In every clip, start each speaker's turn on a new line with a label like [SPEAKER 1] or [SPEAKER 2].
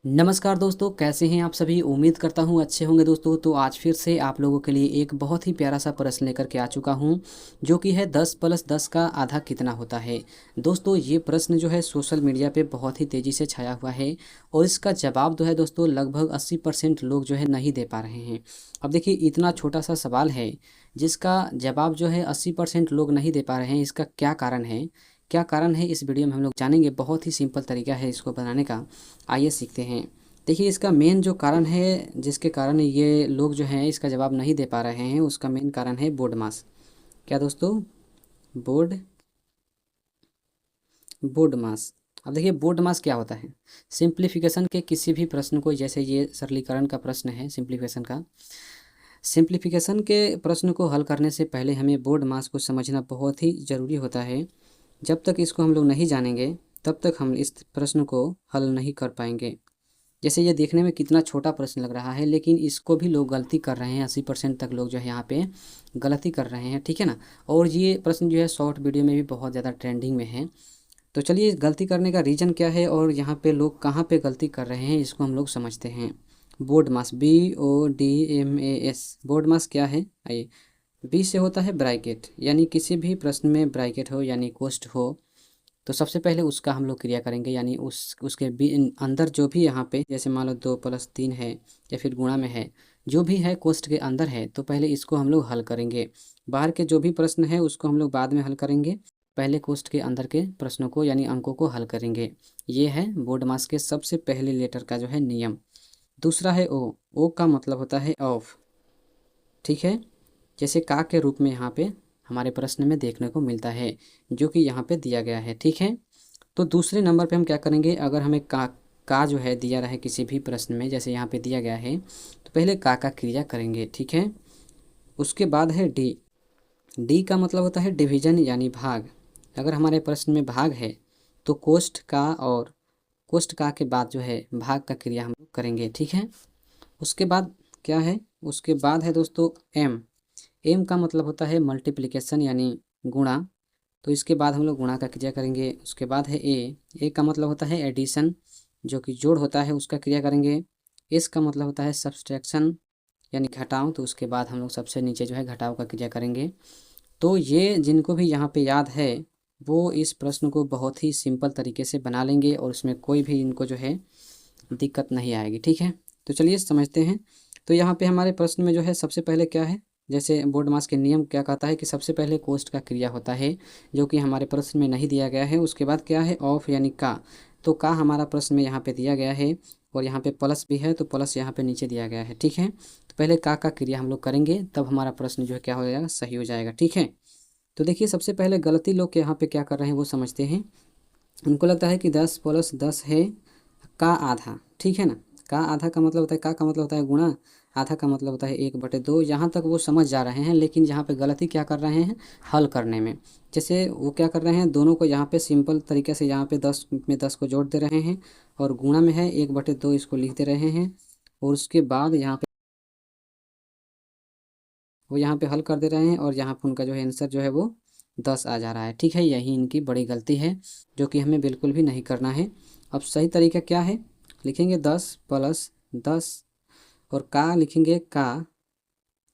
[SPEAKER 1] नमस्कार दोस्तों, कैसे हैं आप सभी। उम्मीद करता हूं अच्छे होंगे दोस्तों। तो आज फिर से आप लोगों के लिए एक बहुत ही प्यारा सा प्रश्न लेकर के आ चुका हूं, जो कि है 10 + 10 का आधा कितना होता है। दोस्तों ये प्रश्न जो है सोशल मीडिया पे बहुत ही तेज़ी से छाया हुआ है और इसका जवाब जो है दोस्तों लगभग 80% लोग जो है नहीं दे पा रहे हैं। अब देखिए, इतना छोटा सा सवाल है जिसका जवाब जो है 80% लोग नहीं दे पा रहे हैं। इसका क्या कारण है, क्या कारण है, इस वीडियो में हम लोग जानेंगे। बहुत ही सिंपल तरीका है इसको बनाने का, आइए सीखते हैं। देखिए, इसका मेन जो कारण है जिसके कारण ये लोग जो हैं इसका जवाब नहीं दे पा रहे हैं, उसका मेन कारण है बोर्ड मास। क्या दोस्तों? बोर्ड बोर्ड मास। अब देखिए, बोर्ड मास क्या होता है। सिंप्लीफिकेशन के किसी भी प्रश्न को, जैसे ये सरलीकरण का प्रश्न है, सिंप्लीफिकेशन के प्रश्न को हल करने से पहले हमें बोर्ड मास को समझना बहुत ही ज़रूरी होता है। जब तक इसको हम लोग नहीं जानेंगे तब तक हम इस प्रश्न को हल नहीं कर पाएंगे। जैसे ये देखने में कितना छोटा प्रश्न लग रहा है, लेकिन इसको भी लोग गलती कर रहे हैं। 80% तक लोग जो है यहाँ पे गलती कर रहे हैं, ठीक है ना। और ये प्रश्न जो है शॉर्ट वीडियो में भी बहुत ज़्यादा ट्रेंडिंग में है। तो चलिए, गलती करने का रीज़न क्या है और यहाँ पे लोग कहाँ पे गलती कर रहे हैं, इसको हम लोग समझते हैं। बोर्ड मास, BODMAS, बोर्ड मास क्या है, आइए। बी से होता है ब्रैकेट, यानी किसी भी प्रश्न में ब्रैकेट हो यानी कोष्ठ हो, तो सबसे पहले उसका हम लोग क्रिया करेंगे। यानी उसके भी अंदर जो भी यहाँ पे, जैसे मान लो 2 + 3 है या फिर गुणा में है, जो भी है कोष्ठ के अंदर है, तो पहले इसको हम लोग हल करेंगे। बाहर के जो भी प्रश्न है उसको हम लोग बाद में हल करेंगे, पहले कोष्ठ के अंदर के प्रश्नों को यानी अंकों को हल करेंगे। ये है बोर्ड मास के सबसे पहले लेटर का जो है नियम। दूसरा है ओ का मतलब होता है ऑफ, ठीक है। जैसे का के रूप में यहाँ पे हमारे प्रश्न में देखने को मिलता है, जो कि यहाँ पे दिया गया है, ठीक है। तो दूसरे नंबर पे हम क्या करेंगे, अगर हमें का जो है दिया रहा है किसी भी प्रश्न में, जैसे यहाँ पे दिया गया है, तो पहले का क्रिया करेंगे, ठीक है। उसके बाद है डी। डी का मतलब होता है डिवीजन यानी भाग। अगर हमारे प्रश्न में भाग है तो कोष्ठ का और कोष्ठ का के बाद जो है भाग का क्रिया हम लोग करेंगे, ठीक है। उसके बाद क्या है, उसके बाद है दोस्तों एम। एम का मतलब होता है मल्टीप्लिकेशन यानी गुणा, तो इसके बाद हम लोग गुणा का क्रिया करेंगे। उसके बाद है ए का मतलब होता है एडिशन, जो कि जोड़ होता है, उसका क्रिया करेंगे। एस का मतलब होता है सब्सट्रैक्शन यानी घटाव, तो उसके बाद हम लोग सबसे नीचे जो है घटाव का क्रिया करेंगे। तो ये जिनको भी यहाँ पे याद है वो इस प्रश्न को बहुत ही सिंपल तरीके से बना लेंगे और उसमें कोई भी इनको जो है दिक्कत नहीं आएगी, ठीक है। तो चलिए समझते हैं। तो यहाँ पे हमारे प्रश्न में जो है सबसे पहले क्या है, जैसे बोर्ड मास के नियम क्या कहता है कि सबसे पहले कोष्ठ का क्रिया होता है, जो कि हमारे प्रश्न में नहीं दिया गया है। उसके बाद क्या है, ऑफ यानी का। तो का हमारा प्रश्न में यहाँ पे दिया गया है और यहाँ पे प्लस भी है, तो प्लस यहाँ पे नीचे दिया गया है, ठीक है। तो पहले का क्रिया हम लोग करेंगे, तब हमारा प्रश्न जो है क्या हो जाएगा, सही हो जाएगा, ठीक है। तो देखिए, सबसे पहले गलती लोग यहाँ पे क्या कर रहे हैं वो समझते हैं। उनको लगता है कि 10 + 10 है का आधा, ठीक है ना। का आधा का मतलब होता है, का मतलब होता है गुणा, आधा का मतलब होता है 1/2। यहाँ तक वो समझ जा रहे हैं, लेकिन यहाँ पे गलती क्या कर रहे हैं, हल करने में। जैसे वो क्या कर रहे हैं, दोनों को यहाँ पे सिंपल तरीके से यहाँ पे 10 में 10 को जोड़ दे रहे हैं और गुणा में है 1/2 इसको लिख दे रहे हैं। और उसके बाद यहाँ पे वो यहाँ पे हल कर दे रहे हैं और यहाँ पे उनका जो है आंसर जो है वो 10 आ जा रहा है, ठीक है। यही इनकी बड़ी गलती है, जो कि हमें बिल्कुल भी नहीं करना है। अब सही तरीका क्या है, लिखेंगे 10 + 10 और का लिखेंगे का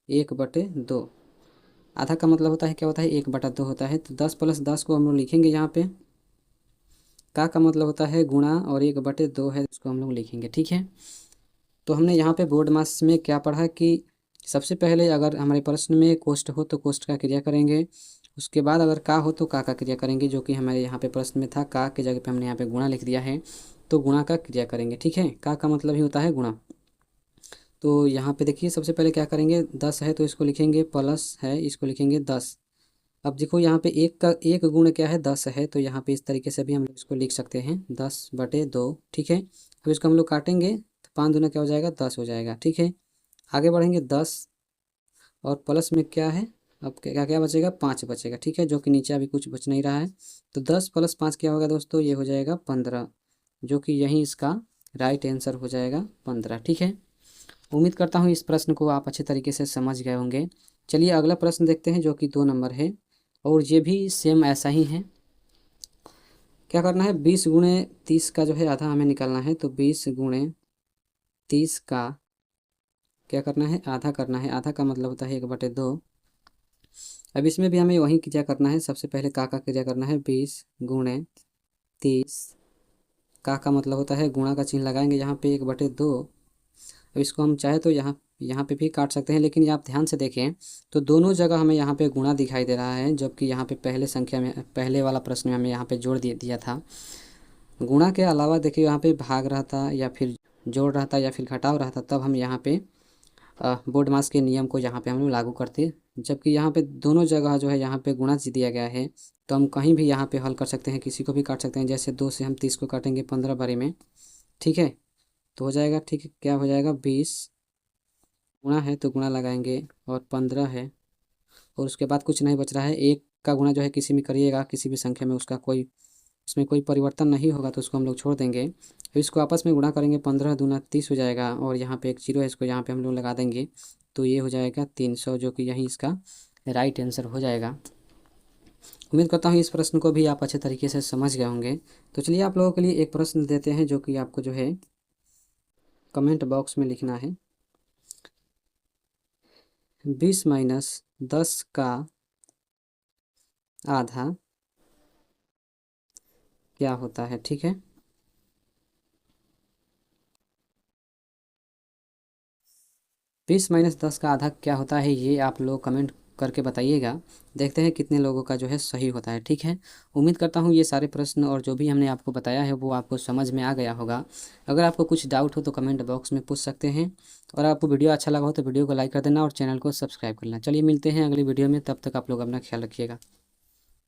[SPEAKER 1] 1/2। आधा का मतलब होता है क्या होता है, 1/2 होता है। तो 10 + 10 को हम लोग लिखेंगे यहाँ पे, का मतलब होता है गुणा और 1/2 है, इसको हम लोग लिखेंगे, ठीक है। तो हमने यहाँ पे बोर्ड मास में क्या पढ़ा कि सबसे पहले अगर हमारे प्रश्न में कोष्ठ हो तो कोष्ठ का क्रिया करेंगे। उसके बाद अगर का हो तो का क्रिया करेंगे, जो कि हमारे यहाँ पे प्रश्न में था। का के जगह पे हमने यहाँ पे गुणा लिख दिया है, तो गुणा का क्रिया करेंगे, ठीक है। का मतलब ही होता है गुणा। तो यहाँ पे देखिए, सबसे पहले क्या करेंगे, 10 है तो इसको लिखेंगे, प्लस है इसको लिखेंगे 10। अब देखो यहाँ पे एक का एक गुण क्या है, 10 है, तो यहाँ पे इस तरीके से भी हम लोग इसको लिख सकते हैं, 10/2, ठीक है। अब इसको हम लोग काटेंगे तो 5 दूना क्या हो जाएगा, 10 हो जाएगा, ठीक है। आगे बढ़ेंगे 10 और प्लस में क्या है, अब क्या क्या बचेगा, 5 बचेगा, ठीक है, जो कि नीचे अभी कुछ बच नहीं रहा है। तो 10 + 5 क्या होगा दोस्तों, ये हो जाएगा 15, जो कि यही इसका राइट आंसर हो जाएगा 15, ठीक है। उम्मीद करता हूँ इस प्रश्न को आप अच्छे तरीके से समझ गए होंगे। चलिए अगला प्रश्न देखते हैं, जो कि 2 नंबर है और ये भी सेम ऐसा ही है। क्या करना है, 20 × 30 का जो है आधा हमें निकालना है। तो 20 × 30 का क्या करना है, आधा करना है। आधा का मतलब होता है 1/2। अब इसमें भी हमें वही क्रिया करना है। सबसे पहले का क्रिया करना है 20 गुणे 30। का मतलब होता है गुणा का चिन्ह लगाएंगे यहाँ पे 1/2। अब इसको हम चाहे तो यहाँ यहाँ पे भी काट सकते हैं, लेकिन ये आप ध्यान से देखें तो दोनों जगह हमें यहाँ पे गुणा दिखाई दे रहा है, जबकि यहाँ पे पहले संख्या में, पहले वाला प्रश्न में हमें यहाँ पे जोड़ दिया था। गुणा के अलावा देखिए यहाँ पे भाग रहता या फिर जोड़ रहता या फिर घटाव रहता, तब हम यहाँ पे बोर्ड मास के नियम को यहाँ पे हम लोग लागू करते। जबकि यहाँ पे दोनों जगह जो है यहाँ पे गुणा दिया गया है, तो हम कहीं भी यहाँ पे हल कर सकते हैं, किसी को भी काट सकते हैं। जैसे 2 से हम 30 को काटेंगे 15 बारी में, ठीक है, तो हो जाएगा, ठीक है, क्या हो जाएगा 20 गुणा है तो गुणा लगाएंगे और 15 है, और उसके बाद कुछ नहीं बच रहा है। एक का गुणा जो है किसी में करिएगा, किसी भी संख्या में, उसका कोई, उसमें कोई परिवर्तन नहीं होगा, तो उसको हम लोग छोड़ देंगे। तो इसको आपस में गुणा करेंगे, 15 दूना 30 हो जाएगा, और यहाँ पे एक जीरो है, इसको यहाँ पे हम लोग लगा देंगे, तो ये हो जाएगा 300, जो कि यही इसका राइट आंसर हो जाएगा। उम्मीद करता हूँ इस प्रश्न को भी आप अच्छे तरीके से समझ गए होंगे। तो चलिए आप लोगों के लिए एक प्रश्न देते हैं, जो कि आपको जो है कमेंट बॉक्स में लिखना है। 20 - 10 का आधा क्या होता है, ठीक है। 20 - 10 का आधा क्या होता है, ये आप लोग कमेंट करके बताइएगा। देखते हैं कितने लोगों का जो है सही होता है, ठीक है। उम्मीद करता हूँ ये सारे प्रश्न और जो भी हमने आपको बताया है वो आपको समझ में आ गया होगा। अगर आपको कुछ डाउट हो तो कमेंट बॉक्स में पूछ सकते हैं, और आपको वीडियो अच्छा लगा हो तो वीडियो को लाइक कर देना और चैनल को सब्सक्राइब कर लेना। चलिए मिलते हैं अगली वीडियो में, तब तक आप लोग अपना ख्याल रखिएगा।